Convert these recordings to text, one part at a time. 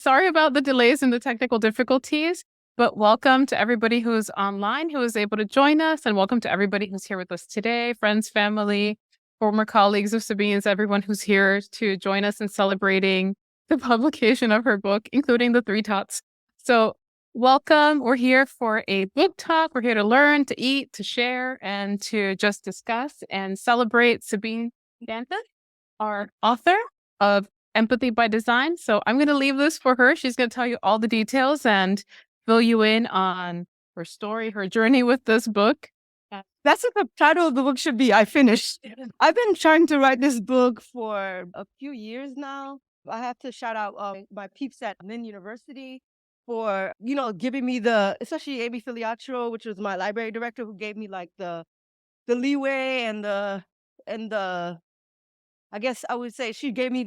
Sorry about the delays and the technical difficulties, but welcome to everybody who's online, who is able to join us, and welcome to everybody who's here with us today, friends, family, former colleagues of Sabine's, everyone who's here to join us in celebrating the publication of her book, including the Three Tots. So welcome. We're here for a book talk. We're here to learn, to eat, to share, and to just discuss and celebrate Sabine Dantus, our author of Empathy by Design. So I'm going to leave this for her. She's going to tell you all the details and fill you in on her story, her journey with this book. That's what the title of the book should be. I finished. I've been trying to write this book for a few years now. I have to shout out my peeps at Lynn University for, giving me especially Amy Filiatro, which was my library director, who gave me like the leeway and the I guess I would say she just gave me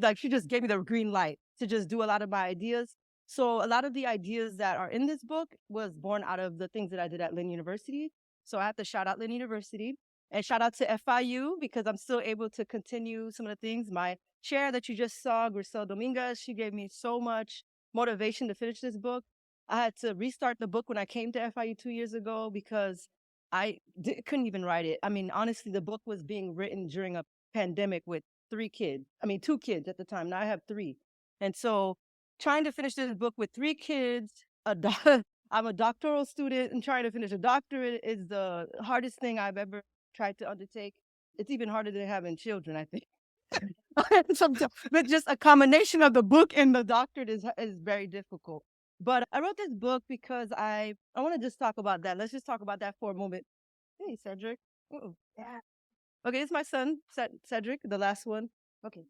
the green light to just do a lot of my ideas. So a lot of the ideas that are in this book was born out of the things that I did at Lynn University. So I have to shout out Lynn University and shout out to FIU because I'm still able to continue some of the things. My chair that you just saw, Grisel Dominguez, she gave me so much motivation to finish this book. I had to restart the book when I came to FIU 2 years ago because couldn't even write it. I mean, honestly, the book was being written during a pandemic with two kids at the time. Now I have three. And so trying to finish this book with three kids, I'm a doctoral student, and trying to finish a doctorate is the hardest thing I've ever tried to undertake. It's even harder than having children, I think. But just a combination of the book and the doctorate is very difficult. But I wrote this book because I want to just talk about that. Let's just talk about that for a moment. Hey, Cedric. Yeah. Okay, it's my son, Cedric, the last one. Okay.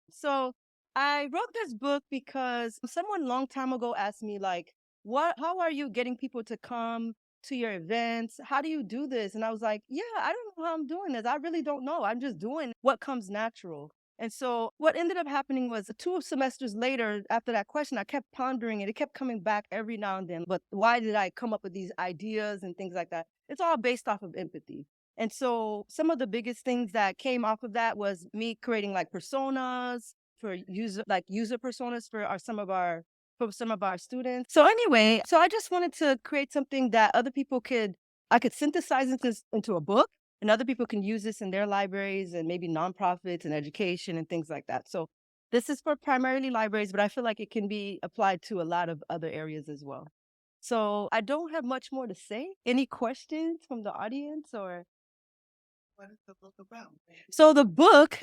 So I wrote this book because someone long time ago asked me, like, how are you getting people to come to your events? How do you do this? And I was like, yeah, I don't know how I'm doing this. I really don't know. I'm just doing what comes natural. And so what ended up happening was 2 semesters later, after that question, I kept pondering it. It kept coming back every now and then. But why did I come up with these ideas and things like that? It's all based off of empathy. And so some of the biggest things that came off of that was me creating like personas for user personas for some of our students. So anyway, so I just wanted to create something that I could synthesize into a book, and other people can use this in their libraries and maybe nonprofits and education and things like that. So this is for primarily libraries, but I feel like it can be applied to a lot of other areas as well. So I don't have much more to say. Any questions from the audience or? What is the book about? So the book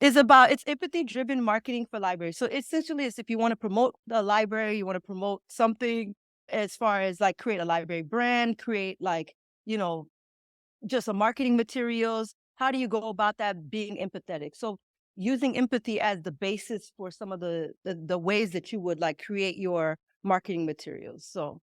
it's empathy-driven marketing for libraries. So essentially it's if you want to promote the library, you want to promote something as far as like create a library brand, create like, just a marketing materials. How do you go about that being empathetic? So using empathy as the basis for some of the ways that you would like create your marketing materials. So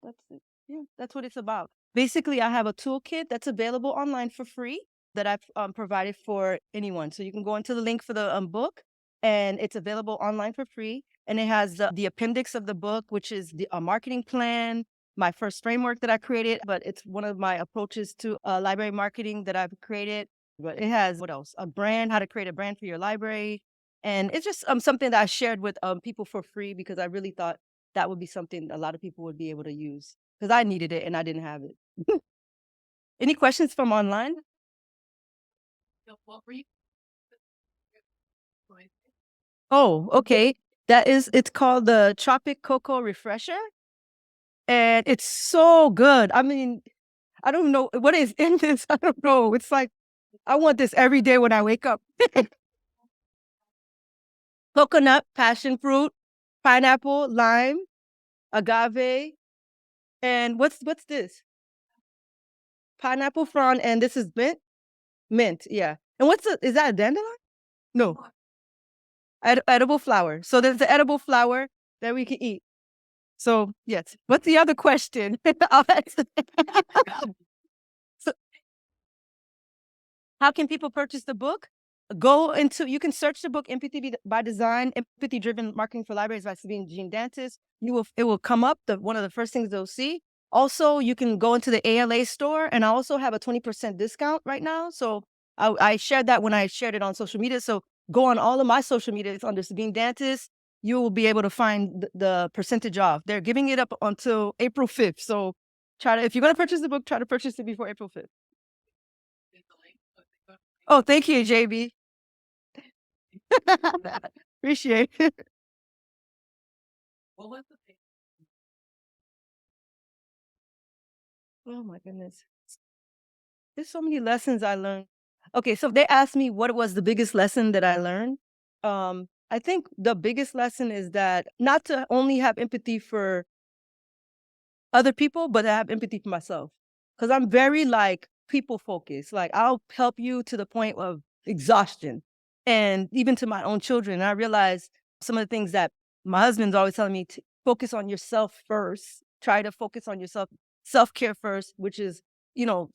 that's it. Yeah, that's what it's about. Basically, I have a toolkit that's available online for free that I've provided for anyone. So you can go into the link for the book, and it's available online for free. And it has the appendix of the book, which is a marketing plan, my first framework that I created, but it's one of my approaches to library marketing that I've created. But it has what else? A brand, how to create a brand for your library. And it's just something that I shared with people for free because I really thought that would be something a lot of people would be able to use because I needed it and I didn't have it. Any questions from online? What were you? Oh, okay. It's called the Tropic Cocoa Refresher. And it's so good. I mean, I don't know what is in this. I don't know. It's like, I want this every day when I wake up. Coconut, passion fruit, pineapple, lime, agave, and what's this? Pineapple frond, and this is mint. Mint, yeah. And is that a dandelion? No, edible flower. So there's the edible flower that we can eat. So yes. What's the other question? So, how can people purchase the book? You can search the book Empathy by Design, Empathy-Driven Marketing for Libraries by Sabine Dantus. It will come up, one of the first things they'll see. Also, you can go into the ALA store, and I also have a 20% discount right now. So I shared that when I shared it on social media. So go on all of my social media. It's under Sabine Dantus. you will be able to find the percentage off. They're giving it up until April 5th. So if you're going to purchase the book, try to purchase it before April 5th. Oh, thank you, JB. Appreciate it. Oh my goodness. There's so many lessons I learned. Okay, so they asked me what was the biggest lesson that I learned. I think the biggest lesson is that not to only have empathy for other people, but I have empathy for myself. Because I'm very like people focused. Like I'll help you to the point of exhaustion. And even to my own children. And I realize some of the things that my husband's always telling me to focus on yourself first. Try to focus on yourself, self-care first, which is,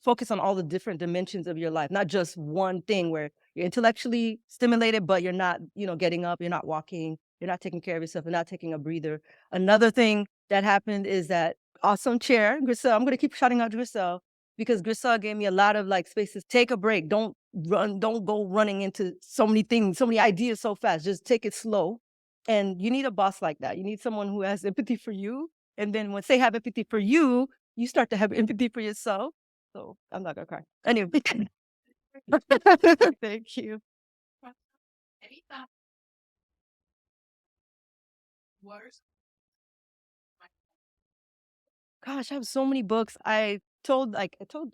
focus on all the different dimensions of your life, not just one thing where you're intellectually stimulated, but you're not, getting up, you're not walking, you're not taking care of yourself, you're not taking a breather. Another thing that happened is that awesome chair, Grisel. I'm going to keep shouting out Grisel because Grisel gave me a lot of like spaces. Take a break. Don't run. Don't go running into so many things, so many ideas so fast. Just take it slow. And you need a boss like that. You need someone who has empathy for you. And then once they have empathy for you, you start to have empathy for yourself. So I'm not going to cry. Anyway. Thank you. Gosh, I have so many books. I told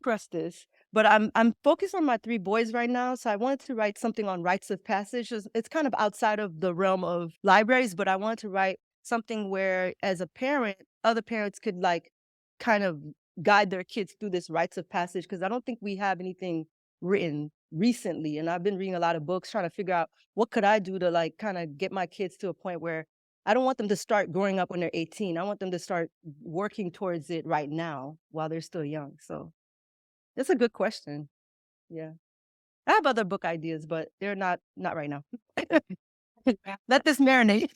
Press this, but I'm focused on my three boys right now. So I wanted to write something on rites of passage. It's kind of outside of the realm of libraries, but I wanted to write something where, as a parent, other parents could like kind of guide their kids through this rites of passage because I don't think we have anything written recently. And I've been reading a lot of books trying to figure out what could I do to like kind of get my kids to a point where I don't want them to start growing up when they're 18. I want them to start working towards it right now while they're still young. So that's a good question. Yeah. I have other book ideas, but they're not right now. Let this marinate.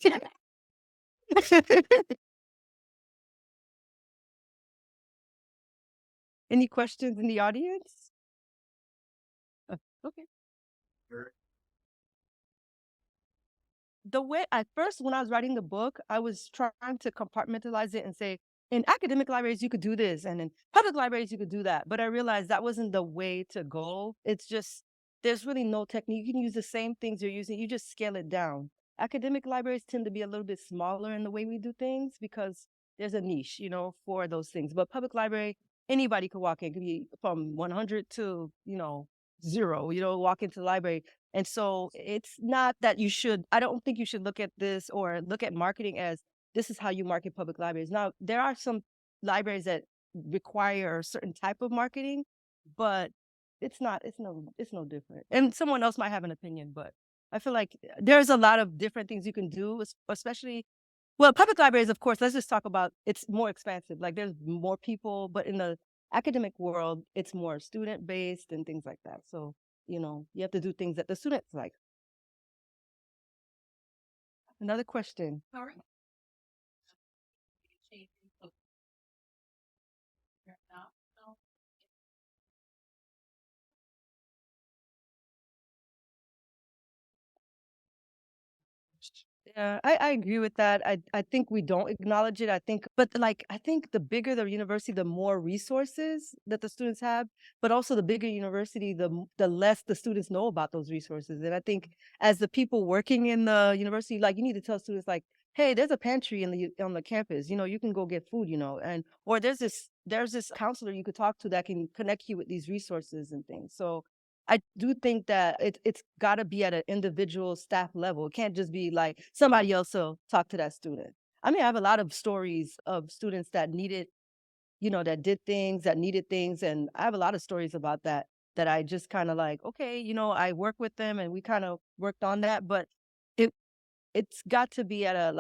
Any questions in the audience? Okay. The way at first when I was writing the book, I was trying to compartmentalize it and say, in academic libraries you could do this, and in public libraries you could do that. But I realized that wasn't the way to go. It's just there's really no technique. You can use the same things you're using, you just scale it down. Academic libraries tend to be a little bit smaller in the way we do things because there's a niche, for those things. But public library, anybody could walk in. It could be from 100 to, 0, walk into the library. And so it's not that I don't think you should look at this or look at marketing as this is how you market public libraries. Now, there are some libraries that require a certain type of marketing, but it's no different. And someone else might have an opinion, but I feel like there's a lot of different things you can do, especially, well, public libraries, of course, let's just talk about it's more expansive. Like there's more people, but in the academic world, it's more student based and things like that. So you have to do things that the students like. Another question. Yeah, I agree with that. I think we don't acknowledge it. I think the bigger the university, the more resources that the students have, but also the bigger university, the less the students know about those resources. And I think as the people working in the university, like you need to tell students like, hey, there's a pantry on the campus. You can go get food, and or there's this counselor you could talk to that can connect you with these resources and things. So I do think that it's got to be at an individual staff level. It can't just be like somebody else will talk to that student. I mean, I have a lot of stories of students that needed, that did things, that needed things. And I have a lot of stories about that I just kind of like, okay, I work with them and we kind of worked on that. But it, it's got to be at a,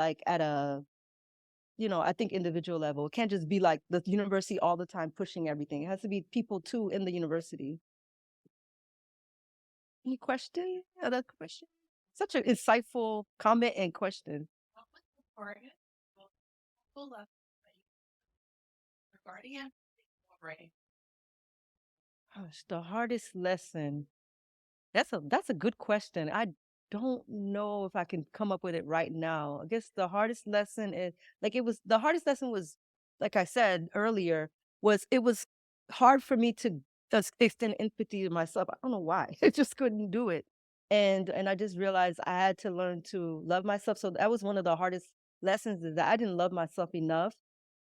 I think individual level. It can't just be like the university all the time pushing everything. It has to be people too in the university. Any question? Other question? Such an insightful comment and question. Gosh, the hardest lesson. That's a good question. don't know if I can come up with it right now. I guess the hardest lesson is like it was the hardest lesson was, like I said earlier, was it was hard for me to just extend empathy to myself. I don't know why. I just couldn't do it. And I just realized I had to learn to love myself. So that was one of the hardest lessons, is that I didn't love myself enough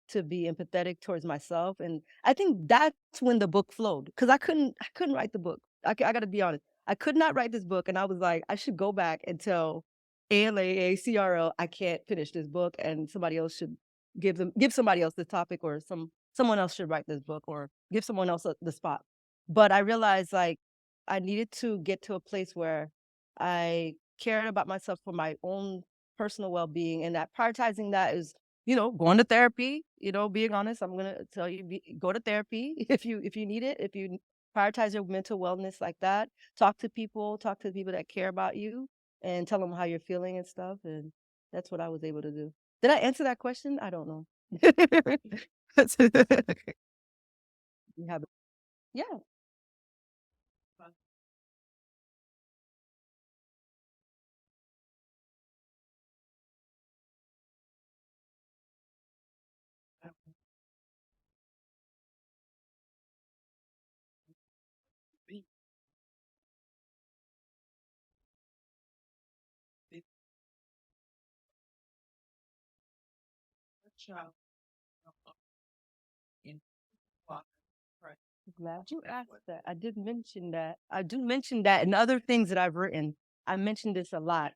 to be empathetic towards myself. And I think that's when the book flowed, because I couldn't write the book. I got to be honest. I could not write this book, and I was like, I should go back and tell ALA, I can't finish this book, and somebody else should give somebody else the topic, or someone else should write this book, or give someone else the spot. But I realized like I needed to get to a place where I cared about myself for my own personal well-being, and that prioritizing that is, going to therapy, being honest. I'm gonna tell you, go to therapy if you need it, if you prioritize your mental wellness like that. Talk to the people that care about you, and tell them how you're feeling and stuff. And that's what I was able to do. Did I answer that question? I don't know. You have, yeah. Glad you asked that. I did mention that. I do mention that in other things that I've written. I mentioned this a lot.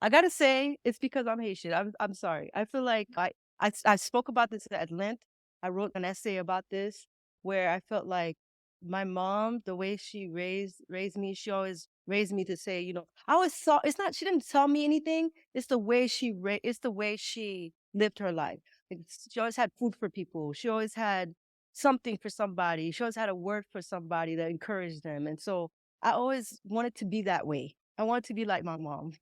I gotta say, it's because I'm Haitian. I'm sorry. I feel like I spoke about this at length. I wrote an essay about this, where I felt like my mom, the way she raised me, she always raised me to say, I always saw, it's not, she didn't tell me anything. It's the way she lived her life. Like, she always had food for people. She always had something for somebody. She always had a word for somebody that encouraged them. And so I always wanted to be that way. I wanted to be like my mom.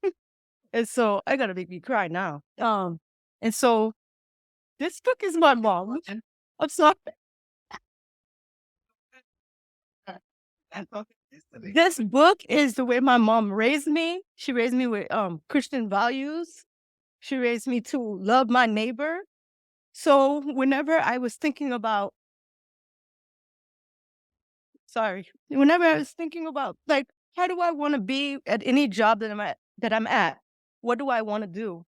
And so I gotta make me cry now. And so this book is my mom. I'm sorry. This book is the way my mom raised me. She raised me with Christian values. She raised me to love my neighbor. So whenever I was thinking about, whenever I was thinking about like, how do I want to be at any job that I'm at, what do I want to do?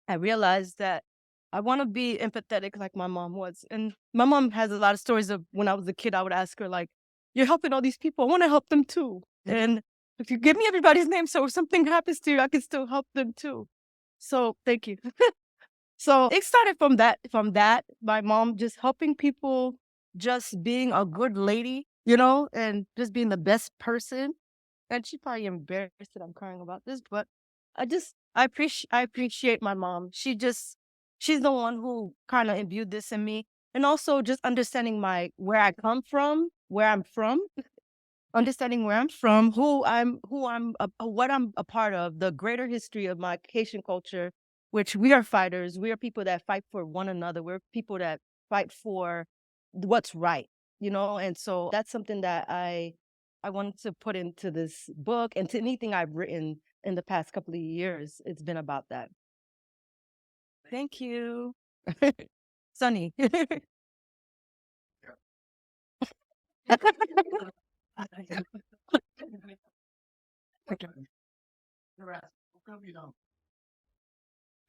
I realized that I want to be empathetic like my mom was. And my mom has a lot of stories of when I was a kid. I would ask her, like, you're helping all these people. I want to help them too. And if you give me everybody's name, so if something happens to you, I can still help them too. So thank you. So it started from that, my mom just helping people, just being a good lady, and just being the best person. And she probably embarrassed that I'm crying about this, but I appreciate my mom. She's the one who kind of imbued this in me. And also just understanding my where I come from, where I'm from, understanding where I'm from, what I'm a part of, the greater history of my Haitian culture, which we are fighters. We are people that fight for one another. We're people that fight for what's right, And so that's something that I wanted to put into this book, and to anything I've written in the past couple of years. It's been about that. Thank you. Sunny. I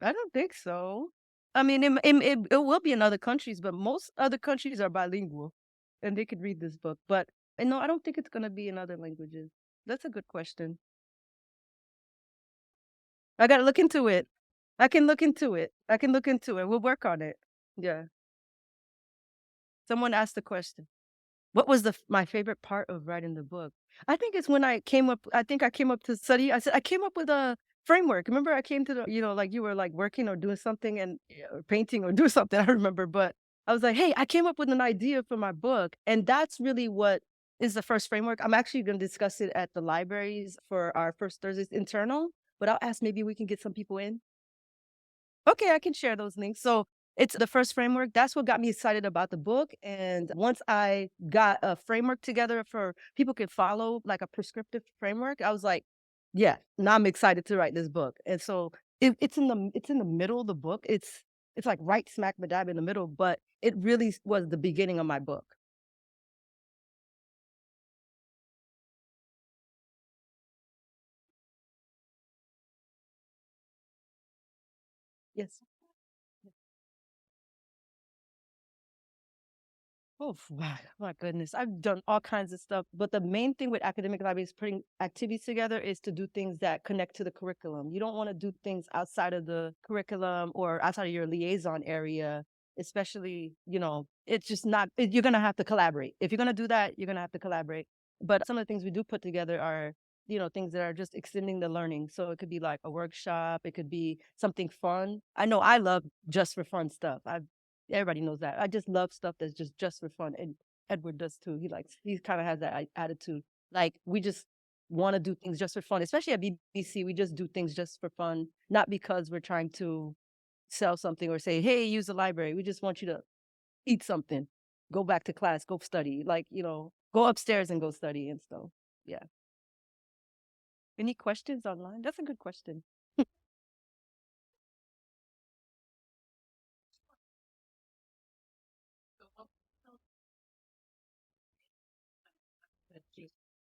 don't think so. I mean, it will be in other countries, but most other countries are bilingual, and they could read this book. But no, I don't think it's gonna be in other languages. That's a good question. I gotta look into it. I can look into it. I can look into it. We'll work on it. Yeah. Someone asked the question. What was my favorite part of writing the book? I think it's when I think I came up to study. I said I came up with a framework. Remember, I came to like you were like working or doing something, and or painting or do something. I remember, but I was like, hey, I came up with an idea for my book, and that's really what is the first framework. I'm actually going to discuss it at the libraries for our first Thursday's internal, but I'll ask, maybe we can get some people in. Okay, I can share those links. So it's the first framework. That's what got me excited about the book. And once I got a framework together for people could follow, like a prescriptive framework, I was like, yeah, now I'm excited to write this book. And so it's in the middle of the book. It's like right smack dab in the middle, but it really was the beginning of my book. Yes. Oh, my goodness. I've done all kinds of stuff, but the main thing with academic libraries putting activities together is to do things that connect to the curriculum. You don't want to do things outside of the curriculum or outside of your liaison area, especially, it's just not, you're going to have to collaborate. If you're going to do that, you're going to have to collaborate. But some of the things we do put together are, things that are just extending the learning. So it could be like a workshop, it could be something fun. I know I love just for fun stuff. Everybody knows that. I just love stuff that's just for fun, and Edward does too. He kind of has that attitude. Like we just want to do things just for fun, especially at BBC. We just do things just for fun, not because we're trying to sell something or say, "Hey, use the library." We just want you to eat something, go back to class, go study. Go upstairs and go study and stuff. Yeah. Any questions online? That's a good question.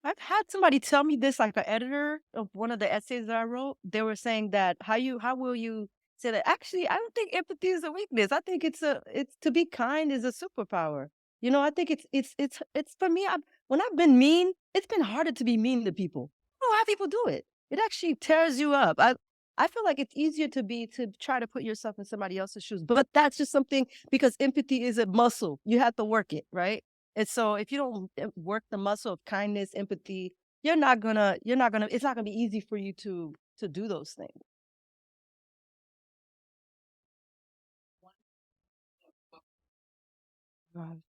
I've had somebody tell me this, like an editor of one of the essays that I wrote. They were saying that how will you say that? Actually, I don't think empathy is a weakness. I think it's to be kind is a superpower. I think it's for me. When I've been mean, it's been harder to be mean to people. I don't know how people do it. It actually tears you up. I feel like it's easier to try to put yourself in somebody else's shoes, but that's just something because empathy is a muscle. You have to work it, right? And so if you don't work the muscle of kindness, empathy, it's not gonna be easy for you to do those things. Right.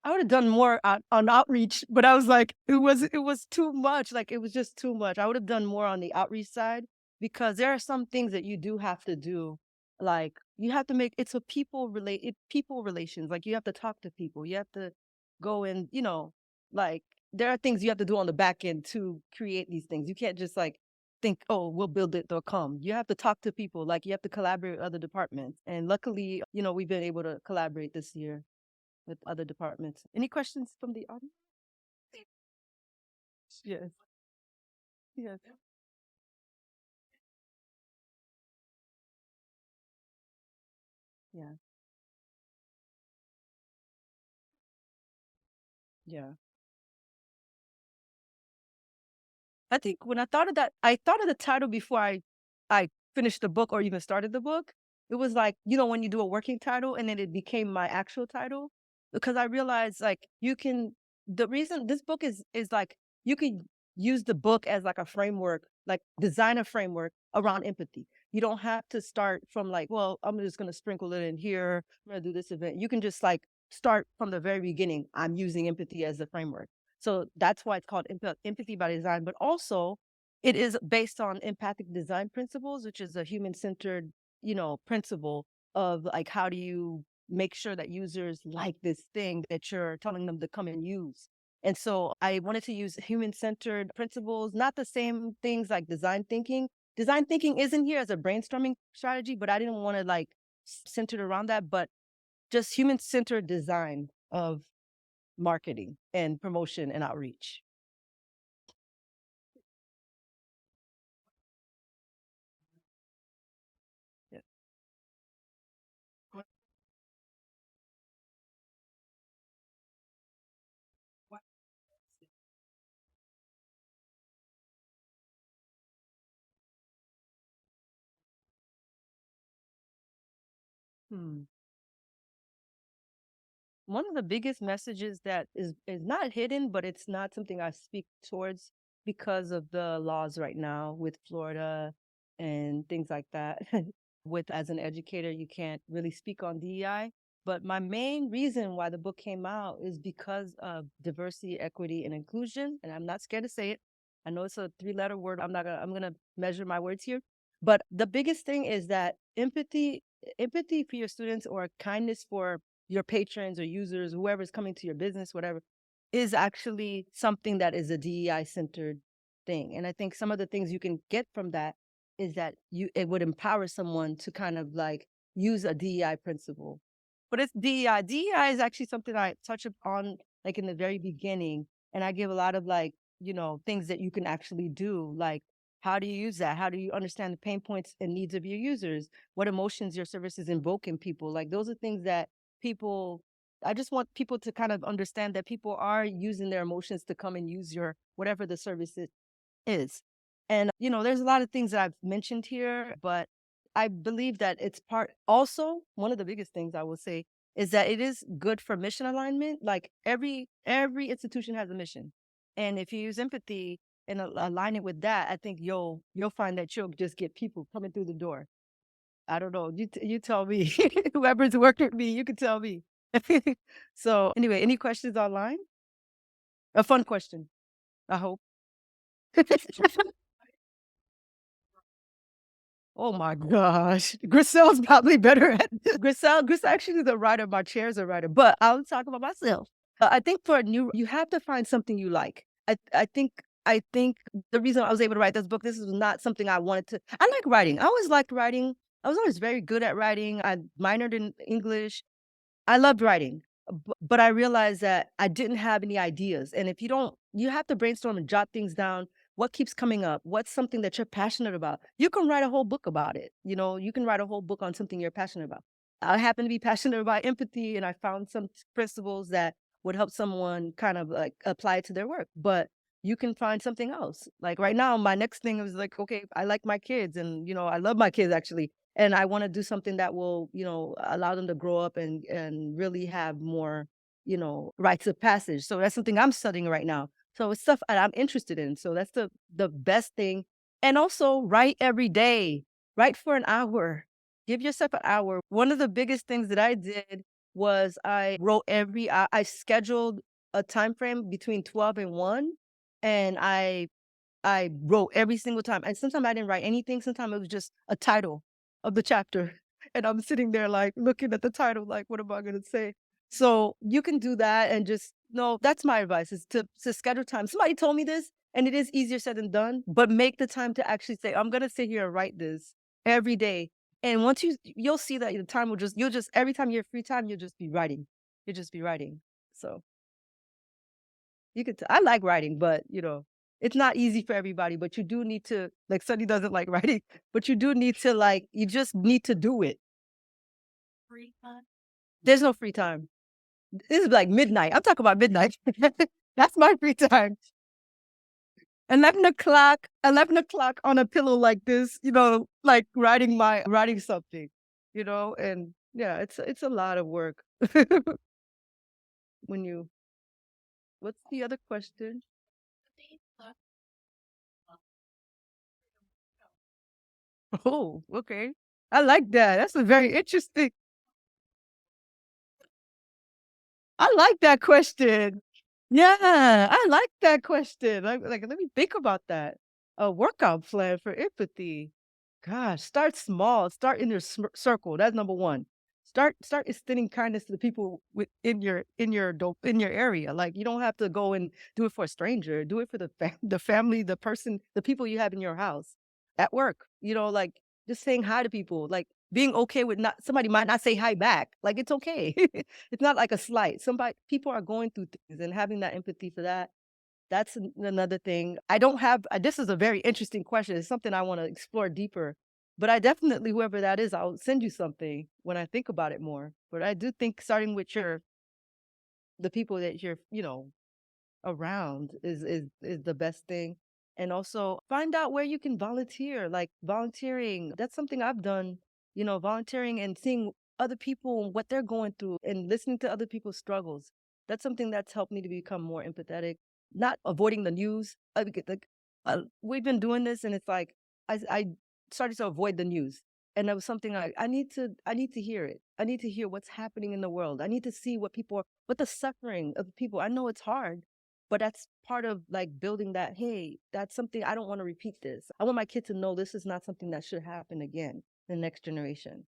I would have done more on outreach, but I was like, it was too much. Like it was just too much. I would have done more on the outreach side because there are some things that you do have to do. Like you have to make it's a people relations. Like you have to talk to people. You have to go and, like there are things you have to do on the back end to create these things. You can't just like think, oh, we'll build it, they'll come. You have to talk to people. Like you have to collaborate with other departments. And luckily, we've been able to collaborate this year with other departments. Any questions from the audience? Yes. Yes. Yeah. Yeah. I think when I thought of that, I thought of the title before I finished the book or even started the book. It was like, when you do a working title and then it became my actual title because I realized like the reason this book is like you could use the book as like a framework, like design a framework around empathy. You don't have to start from like, well, I'm just going to sprinkle it in here. I'm going to do this event. You can just like start from the very beginning. I'm using empathy as the framework. So that's why it's called empathy by design. But also, it is based on empathic design principles, which is a human centered, principle of like how do you make sure that users like this thing that you're telling them to come and use. And so I wanted to use human centered principles, not the same things like design thinking. Design thinking isn't here as a brainstorming strategy, but I didn't want to like centered around that, but just human centered design of marketing and promotion and outreach. Yeah. Hmm. One of the biggest messages that is not hidden, but it's not something I speak towards because of the laws right now with Florida and things like that. With as an educator, you can't really speak on DEI. But my main reason why the book came out is because of diversity, equity, and inclusion. And I'm not scared to say it. I know it's a three-letter word. I'm gonna measure my words here. But the biggest thing is that empathy for your students or kindness for your patrons or users, whoever's coming to your business, whatever, is actually something that is a DEI centered thing. And I think some of the things you can get from that is that it would empower someone to kind of like use a DEI principle. But it's DEI. DEI is actually something I touch upon like in the very beginning. And I give a lot of like, things that you can actually do. Like, how do you use that? How do you understand the pain points and needs of your users? What emotions your services invoke in people? Like, those are things that people, I just want people to kind of understand that people are using their emotions to come and use your whatever the service is. And, there's a lot of things that I've mentioned here, but I believe that it's part also one of the biggest things I will say is that it is good for mission alignment. Like every institution has a mission. And if you use empathy and align it with that, I think you'll find that you'll just get people coming through the door. I don't know. You tell me. Whoever's worked with me, you can tell me. So anyway, any questions online? A fun question, I hope. Oh my gosh. Grisel's probably better at this. Grisel actually is a writer. My chair's a writer, but I'll talk about myself. I think for a new, you have to find something you like. I think the reason I was able to write this book, this is not something I wanted to. I like writing. I always liked writing. I was always very good at writing. I minored in English. I loved writing, but I realized that I didn't have any ideas. And if you don't, you have to brainstorm and jot things down. What keeps coming up? What's something that you're passionate about? You can write a whole book about it. You can write a whole book on something you're passionate about. I happen to be passionate about empathy, and I found some principles that would help someone kind of like apply it to their work. But you can find something else. Like right now, my next thing is like, okay, I like my kids, and I love my kids actually, and I want to do something that will, allow them to grow up and really have more, rites of passage. So that's something I'm studying right now. So it's stuff I'm interested in. So that's the best thing. And also write every day. Write for an hour. Give yourself an hour. One of the biggest things that I did was I wrote I scheduled a time frame between 12 and 1, and I wrote every single time. And sometimes I didn't write anything. Sometimes it was just a title of the chapter. And I'm sitting there like looking at the title, like, what am I going to say? So you can do that and just, no, that's my advice is to schedule time. Somebody told me this, and it is easier said than done, but make the time to actually say, I'm going to sit here and write this every day. And once you'll see that the time you'll just, every time you have free time, you'll just be writing. You'll just be writing. So I like writing, but it's not easy for everybody, but you do need to, like, Sunny doesn't like writing, but you do need to, like, you just need to do it. Free time? There's no free time. This is like midnight. I'm talking about midnight. That's my free time. 11 o'clock on a pillow like this, like writing something, and yeah, it's a lot of work. when you, what's the other question? Oh, okay. I like that. That's a very interesting. I like that question. Yeah, I like that question. Like, let me think about that. A workout plan for empathy. Gosh, start small. Start in your circle. That's number one. Start extending kindness to the people in your area. Like, you don't have to go and do it for a stranger. Do it for the family, the person, the people you have in your house, at work. Like just saying hi to people. Like being okay with not somebody might not say hi back. Like it's okay. It's not like a slight. People are going through things, and having that empathy for that, that's another thing. I don't have this is a very interesting question. It's something I want to explore deeper. But I definitely, whoever that is, I'll send you something when I think about it more. But I do think starting with the people that you're, around is the best thing. And also find out where you can volunteer. Like volunteering, that's something I've done, volunteering and seeing other people and what they're going through and listening to other people's struggles. That's something that's helped me to become more empathetic, not avoiding the news. We've been doing this, and it's like I started to avoid the news. And that was something I need to hear it. I need to hear what's happening in the world. I need to see what the suffering of people. I know it's hard, but that's part of like building that, hey, that's something I don't want to repeat this. I want my kid to know this is not something that should happen again in the next generation.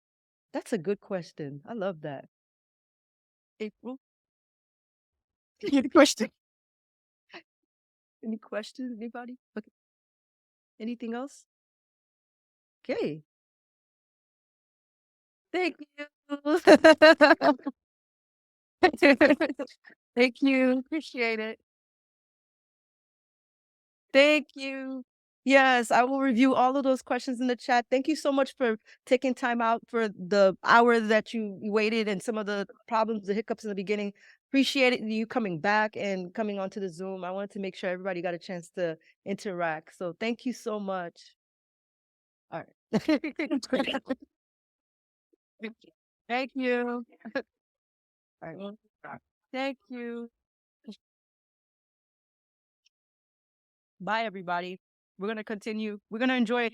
That's a good question. I love that. April, any question? Any questions? Anybody? Okay. Anything else? Okay. Thank you. Thank you. Appreciate it. Thank you. Yes, I will review all of those questions in the chat. Thank you so much for taking time out for the hour that you waited and some of the problems, the hiccups in the beginning. Appreciate it, you coming back and coming onto the Zoom. I wanted to make sure everybody got a chance to interact. So thank you so much. All right. Thank you. All right. Thank you. Bye, everybody. We're going to continue. We're going to enjoy it.